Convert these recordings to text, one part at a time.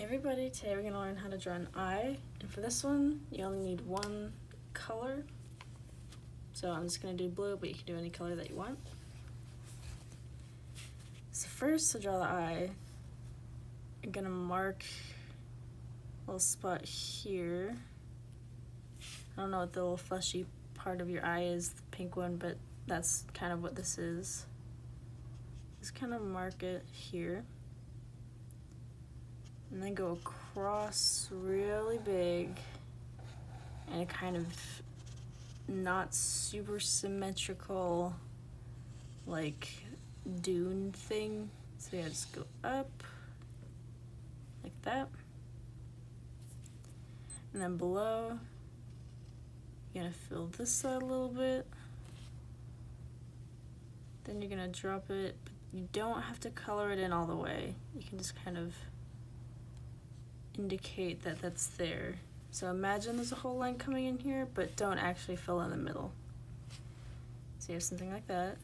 Everybody, today we're going to learn how to draw an eye, and for this one you only need one color. So I'm just going to do blue, but you can do any color that you want. So first, to draw the eye, I'm going to mark a little spot here. I don't know what the little fleshy part of your eye is, the pink one, but that's kind of what this is. Just kind of mark it here. And then go across really big and a kind of not super symmetrical like dune thing. So yeah, just go up like that. And then below, you're gonna fill this side a little bit. Then you're gonna drop it, but you don't have to color it in all the way. You can just kind of indicate that that's there. So imagine there's a whole line coming in here, but don't actually fill in the middle. So you have something like that.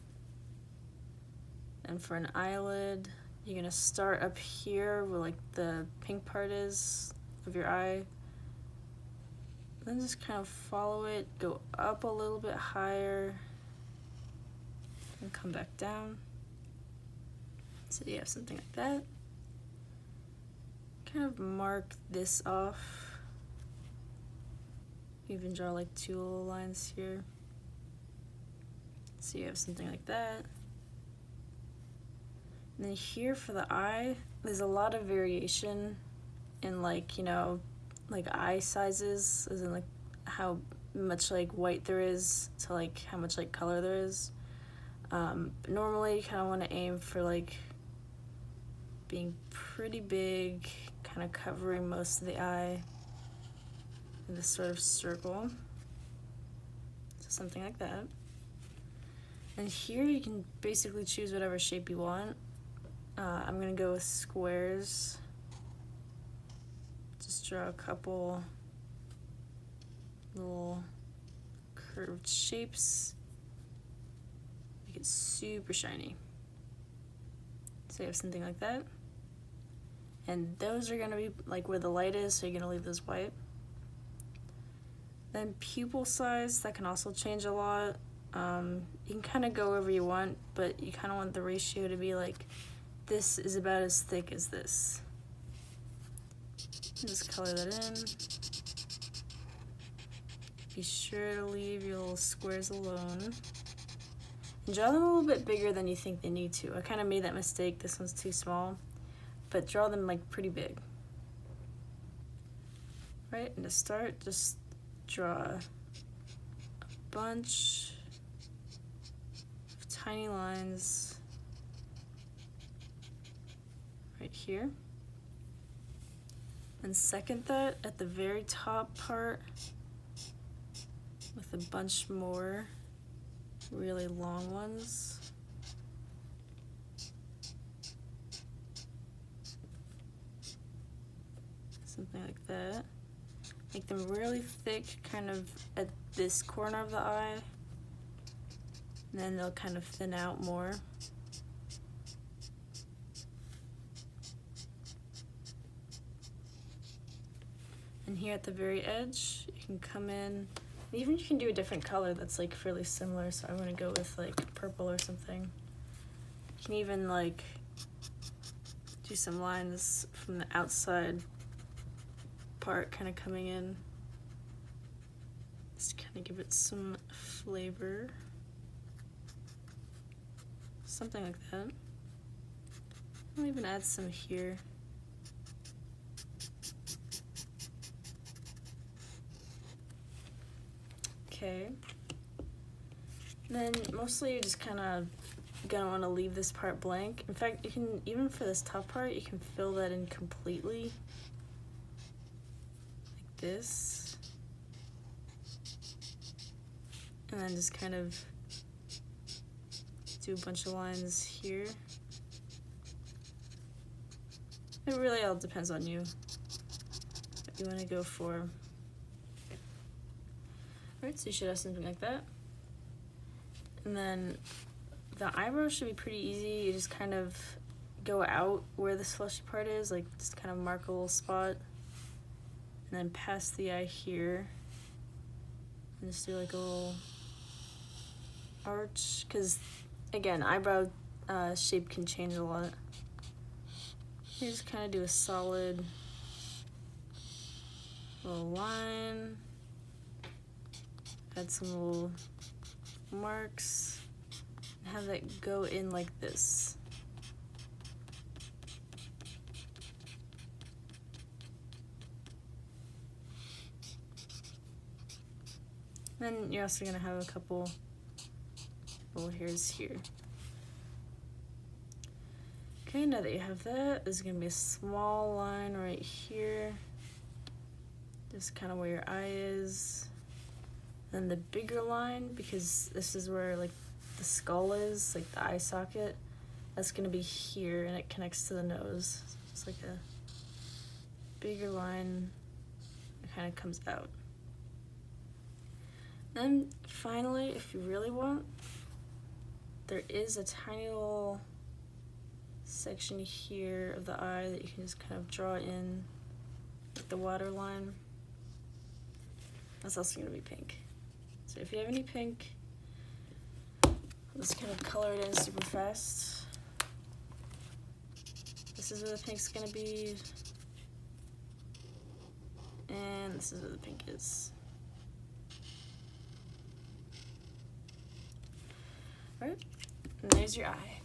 And for an eyelid, you're gonna start up here where like the pink part is of your eye. Then just kind of follow it, go up a little bit higher, and come back down. So you have something like that. Kind of mark this off. Even draw like two little lines here. So you have something like that. And then here for the eye, there's a lot of variation in like, you know, like eye sizes, as in like how much like white there is to like how much like color there is. But normally you kind of want to aim for like being pretty big, kind of covering most of the eye in this sort of circle. So something like that. And here you can basically choose whatever shape you want. I'm gonna go with squares. Just draw a couple little curved shapes. Make it super shiny. So you have something like that. And those are gonna be like where the light is, so you're gonna leave those white. Then pupil size, that can also change a lot. You can kind of go wherever you want, but you kind of want the ratio to be like, this is about as thick as this. Just color that in. Be sure to leave your little squares alone. And draw them a little bit bigger than you think they need to. I kind of made that mistake, this one's too small. But draw them like pretty big. Right, and to start, just draw a bunch of tiny lines right here. And second that at the very top part with a bunch more really long ones. Something like that. Make them really thick, kind of at this corner of the eye. And then they'll kind of thin out more. And here at the very edge, you can come in, even you can do a different color that's like fairly similar, so I'm gonna go with like purple or something. You can even like do some lines from the outside part kind of coming in. Just kind of give it some flavor. Something like that. I'll even add some here. Okay. Then mostly you're just kind of gonna want to leave this part blank. In fact, you can, even for this top part, you can fill that in completely. Like this. And then just kind of do a bunch of lines here. It really all depends on you, what you want to go for. Alright, so you should have something like that. And then the eyebrows should be pretty easy. You just kind of go out where this fleshy part is, like just kind of mark a little spot, and then past the eye here, and just do like a little arch, because again, eyebrow shape can change a lot. You just kind of do a solid little line, add some little marks, and have that go in like this. Then you're also gonna have a couple little hairs here. Okay, now that you have that, there's gonna be a small line right here, just kind of where your eye is. Then the bigger line, because this is where like the skull is, like the eye socket, that's gonna be here, and it connects to the nose. So just like a bigger line that kind of comes out. Then finally, if you really want, there is a tiny little section here of the eye that you can just kind of draw in with the water line. That's also gonna be pink. So if you have any pink, I'll just kind of color it in super fast. This is where the pink's gonna be, and this is where the pink is. Alright, and there's your eye.